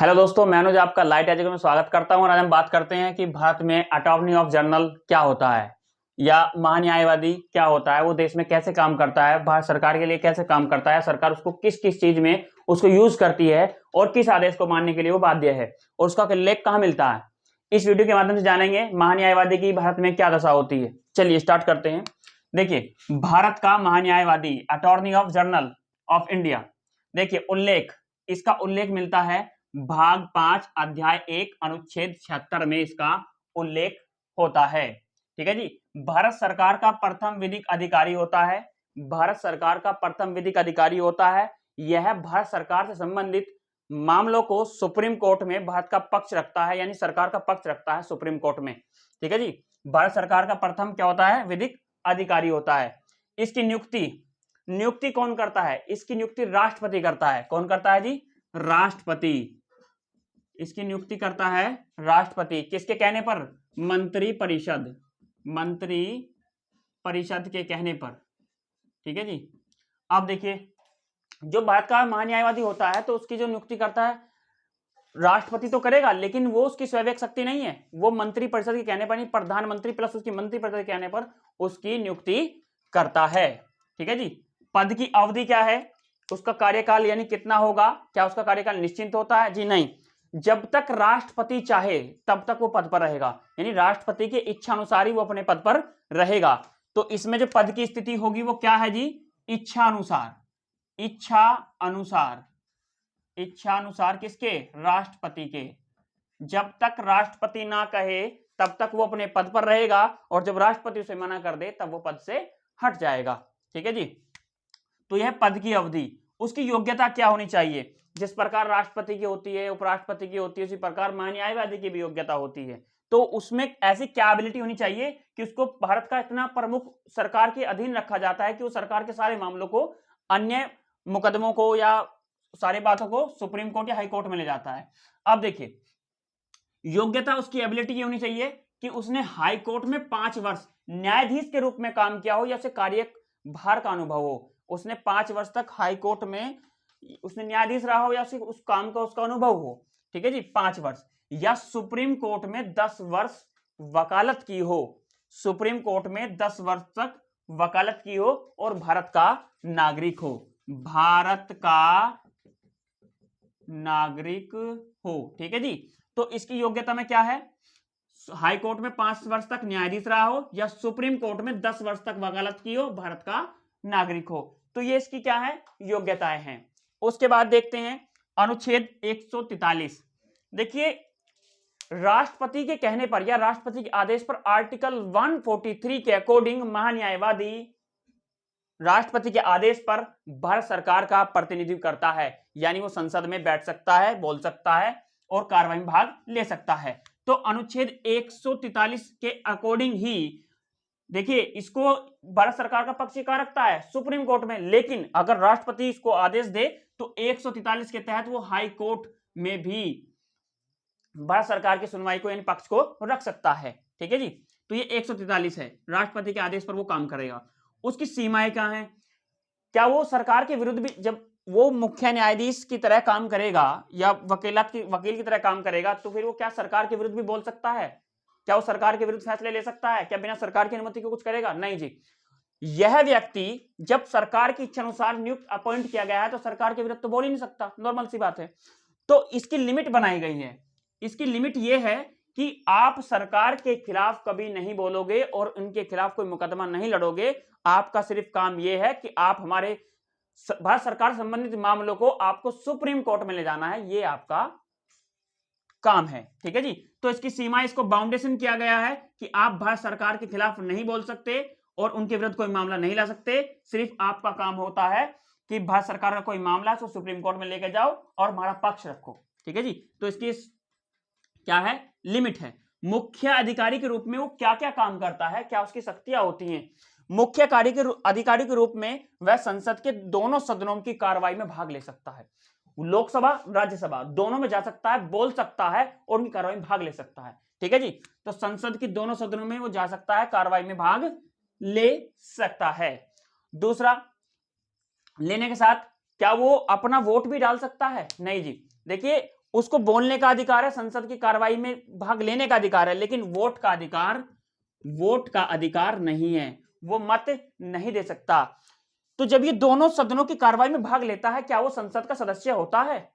Hello दोस्तों, मैं अनुज आपका लाइट एजुकेशन में स्वागत करता हूं और आज हम बात करते हैं कि भारत में अटॉर्नी ऑफ जनरल क्या होता है या महान्यायवादी क्या होता है, वो देश में कैसे काम करता है, भारत सरकार के लिए कैसे काम करता है, सरकार उसको किस किस चीज में उसको यूज करती है और किस आदेश को मानने के लिए वो बाध्य है और उसका लेख कहाँ मिलता है। इस वीडियो के माध्यम से जानेंगे महान्यायवादी की भारत में क्या दशा होती है। चलिए स्टार्ट करते हैं। देखिए, भारत का महान्यायवादी attorney of general of India, देखिए उल्लेख, इसका उल्लेख मिलता है भाग 5 अध्याय 1 अनुच्छेद 76 में इसका उल्लेख होता है। ठीक है जी। भारत सरकार का प्रथम विधिक अधिकारी होता है। भारत सरकार का प्रथम विधिक अधिकारी होता है। यह भारत सरकार से संबंधित मामलों को सुप्रीम कोर्ट में भारत का पक्ष रखता है, यानी सरकार का पक्ष रखता है सुप्रीम कोर्ट में। ठीक है जी। भारत सरकार का प्रथम क्या होता है? विधिक अधिकारी होता है। इसकी नियुक्ति कौन करता है? इसकी नियुक्ति राष्ट्रपति करता है। कौन करता है जी? राष्ट्रपति। इसकी नियुक्ति करता है राष्ट्रपति। किसके कहने पर? मंत्री परिषद के कहने पर। ठीक है जी। अब देखिए, जो भारत का महान्यायवादी होता है तो उसकी जो नियुक्ति करता है राष्ट्रपति तो करेगा, लेकिन वो उसकी स्वैच्छिक शक्ति नहीं है, वो मंत्री परिषद के कहने पर नहीं, प्रधानमंत्री प्लस उसकी मंत्री परिषद के कहने पर उसकी नियुक्ति करता है। ठीक है जी। पद की अवधि क्या है? उसका कार्यकाल यानी कितना होगा? क्या उसका कार्यकाल निश्चित होता है? जी नहीं। जब तक राष्ट्रपति चाहे तब तक वो पद पर रहेगा, यानी राष्ट्रपति की इच्छा अनुसार ही वो अपने पद पर रहेगा। तो इसमें जो पद की स्थिति होगी वो क्या है जी? इच्छा अनुसार किसके? राष्ट्रपति के। जब तक राष्ट्रपति ना कहे तब तक वो अपने पद पर रहेगा और जब राष्ट्रपति उसे मना कर दे तब वो पद से हट जाएगा। ठीक है जी। तो यह पद की अवधि। उसकी योग्यता क्या होनी चाहिए? जिस प्रकार राष्ट्रपति की होती है, उपराष्ट्रपति की होती है, उसी प्रकार महान्यायवादी की भी योग्यता होती है। तो उसमें ऐसी क्या एबिलिटी होनी चाहिए कि उसको भारत का इतना प्रमुख सरकार के अधीन रखा जाता है कि वो सरकार के सारे मामलों को, अन्य मुकदमों को या सारी बातों को सुप्रीम कोर्ट या हाई कोर्ट में ले जाता है। अब देखिए, योग्यता उसकी एबिलिटी ये होनी चाहिए कि उसने हाई कोर्ट में 5 वर्ष न्यायाधीश के रूप में काम किया हो या उसे कार्यभार का अनुभव हो। उसने 5 वर्ष तक हाई कोर्ट में उसने न्यायाधीश रहा हो या उस काम का उसका अनुभव हो। ठीक है जी, 5 वर्ष। या सुप्रीम कोर्ट में 10 वर्ष वकालत की हो, सुप्रीम कोर्ट में 10 वर्ष तक वकालत की हो और भारत का नागरिक हो, हो। ठीक है जी। तो इसकी योग्यता में क्या है? हाई कोर्ट में 5 वर्ष तक न्यायाधीश रहा हो या सुप्रीम कोर्ट में 10 वर्ष तक वकालत की हो, भारत का नागरिक हो। तो ये इसकी क्या है? योग्यताएं हैं। उसके बाद देखते हैं अनुच्छेद 143। देखिए, राष्ट्रपति के कहने पर या राष्ट्रपति के आदेश पर आर्टिकल 143 के अकॉर्डिंग महान्यायवादी राष्ट्रपति के आदेश पर भारत सरकार का प्रतिनिधित्व करता है, यानी वो संसद में बैठ सकता है, बोल सकता है और कार्रवाई में भाग ले सकता है। तो अनुच्छेद 143 के अकॉर्डिंग ही देखिए, इसको भारत सरकार का पक्ष कहां रखता है? सुप्रीम कोर्ट में। लेकिन अगर राष्ट्रपति इसको आदेश दे तो 143 के तहत वो हाई कोर्ट में भी भारत सरकार की सुनवाई को यानी पक्ष को रख सकता है। ठीक है जी। तो ये 143 है, राष्ट्रपति के आदेश पर वो काम करेगा। उसकी सीमाएं क्या हैं? क्या वो सरकार के विरुद्ध भी, जब वो मुख्य न्यायाधीश की तरह काम करेगा या वकील की तरह काम करेगा, तो फिर वो क्या सरकार के विरुद्ध भी बोल सकता है? क्या वो सरकार के विरुद्ध फैसले ले सकता है? क्या बिना सरकार की अनुमति के कुछ करेगा? नहीं जी। यह व्यक्ति जब सरकार की इच्छा अनुसार नियुक्त अपॉइंट किया गया है तो सरकार के विरुद्ध तो बोल ही नहीं सकता, नॉर्मल सी बात है। तो इसकी लिमिट बनाई गई है। इसकी लिमिट यह है कि आप सरकार के खिलाफ कभी नहीं बोलोगे और उनके खिलाफ कोई मुकदमा नहीं लड़ोगे। आपका सिर्फ काम यह है कि आप हमारे भारत सरकार संबंधित मामलों को आपको सुप्रीम कोर्ट में ले जाना है, ये आपका काम है। ठीक है जी। तो इसकी सीमा, इसको बाउंडेशन किया गया है कि आप भारत सरकार के खिलाफ नहीं बोल सकते और उनके विरुद्ध कोई मामला नहीं ला सकते। सिर्फ आपका काम होता है कि भारत सरकार का कोई मामला है तो सुप्रीम कोर्ट में लेके जाओ और हमारा पक्ष रखो। ठीक है जी। तो इसकी क्या है? लिमिट है। मुख्य अधिकारी के रूप में वो क्या क्या काम करता है, क्या उसकी शक्तियां होती हैं? मुख्य अधिकारी के रूप में वह संसद के दोनों सदनों की कार्रवाई में भाग ले सकता है, लोकसभा राज्यसभा दोनों में जा सकता है, बोल सकता है और उनकी कार्रवाई में भाग ले सकता है। ठीक है जी। तो संसद की दोनों सदनों में वो जा सकता है, कार्रवाई में भाग ले सकता है। दूसरा, लेने के साथ क्या वो अपना वोट भी डाल सकता है? नहीं जी। देखिए, उसको बोलने का अधिकार है, संसद की कार्रवाई में भाग लेने का अधिकार है, लेकिन वोट का अधिकार नहीं है, वो मत नहीं दे सकता। तो जब ये दोनों सदनों की कार्रवाई में भाग लेता है, क्या वो संसद का सदस्य होता है?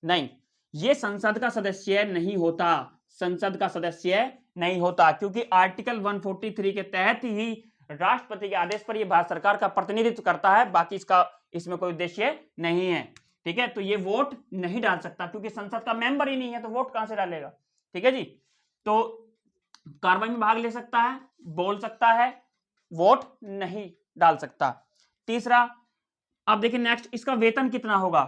नहीं, ये संसद का सदस्य नहीं होता, संसद का सदस्य नहीं होता, क्योंकि आर्टिकल 143 के तहत ही राष्ट्रपति के आदेश पर यह भारत सरकार का प्रतिनिधित्व करता है, बाकी इसमें कोई उद्देश्य नहीं है। ठीक है, तो ये वोट नहीं डाल सकता, क्योंकि संसद का मेंबर ही नहीं है, तो वोट कहां से डालेगा? ठीक है जी, तो कार्रवाई में भाग ले सकता है, बोल सकता है, वोट नहीं डाल सकता। तीसरा, अब देखिए नेक्स्ट, इसका वेतन कितना होगा?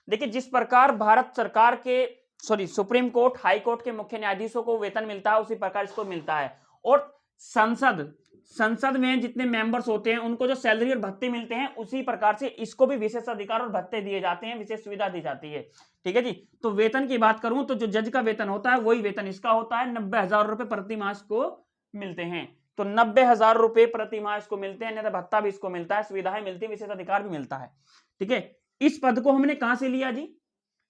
देखिए, जिस प्रकार भारत सरकार के सुप्रीम कोर्ट, हाई कोर्ट के मुख्य न्यायाधीशों को वेतन मिलता है, उसी प्रकार इसको मिलता है। और संसद में जितने मेंबर्स होते हैं उनको जो सैलरी और भत्ते मिलते हैं, उसी प्रकार से इसको भी विशेष अधिकार और भत्ते दिए जाते हैं, विशेष सुविधा दी जाती है। ठीक है जी, तो वेतन की बात करूं तो जो जज का वेतन होता है वही वेतन इसका होता है, 90,000 रुपए प्रति माह को मिलते हैं। तो 90,000 रुपए प्रति माह इसको मिलते हैं, भत्ता भी इसको मिलता है, सुविधाएं मिलती है, विशेष अधिकार भी मिलता है। ठीक है, इस पद को हमने कहां से लिया जी?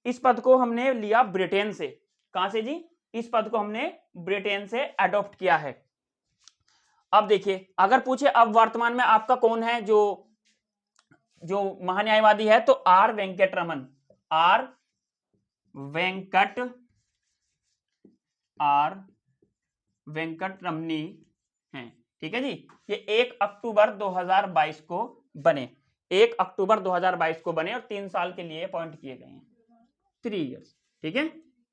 इस पद को हमने लिया ब्रिटेन से। कहां से जी? इस पद को हमने ब्रिटेन से अडॉप्ट किया है। अब देखिए, अगर पूछे अब वर्तमान में आपका कौन है जो महान्यायवादी है, तो आर वेंकटरमन वेंकटरमनी हैं। ठीक है जी, ये 1 अक्टूबर 2022 को बने, 1 अक्टूबर 2022 को बने और 3 साल के लिए अपॉइंट किए गए हैं, 3 इयर्स। ठीक है,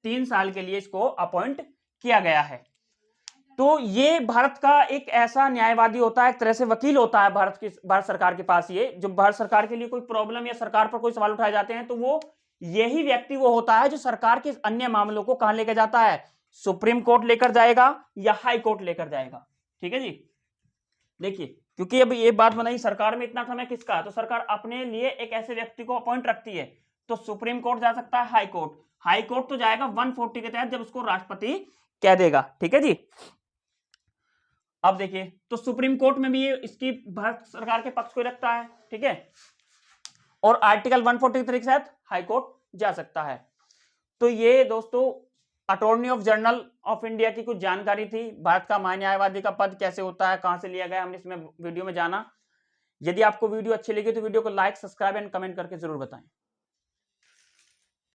3 साल के लिए इसको अपॉइंट किया गया है। तो ये भारत का एक ऐसा न्यायवादी होता है, एक तरह से वकील होता है भारत सरकार के पास। ये जो भारत सरकार के लिए कोई प्रॉब्लम या सरकार पर कोई सवाल उठाए जाते हैं, तो वो यही व्यक्ति वो होता है जो सरकार के अन्य मामलों को कहां लेकर जाता है? सुप्रीम कोर्ट लेकर जाएगा या हाई कोर्ट लेकर जाएगा। ठीक है जी, देखिए, क्योंकि अब ये बात बनाई सरकार में इतना समय किसका है, तो सरकार अपने लिए एक ऐसे व्यक्ति को अपॉइंट रखती है। तो सुप्रीम कोर्ट जा सकता है, हाई कोर्ट तो जाएगा 140 के तहत, जब उसको राष्ट्रपति कह देगा। ठीक है जी, अब देखिए, तो सुप्रीम कोर्ट में भी ये इसकी भारत सरकार के पक्ष को रखता है। ठीक है, और आर्टिकल 143 के तहत हाई कोर्ट जा सकता है। तो ये दोस्तों attorney of general of India की कुछ जानकारी थी। भारत का महान्यायवादी का पद कैसे होता है, कहां से लिया गया, हमने इसमें वीडियो में जाना। यदि आपको वीडियो अच्छी लगी तो वीडियो को लाइक, सब्सक्राइब एंड कमेंट करके जरूर बताएं।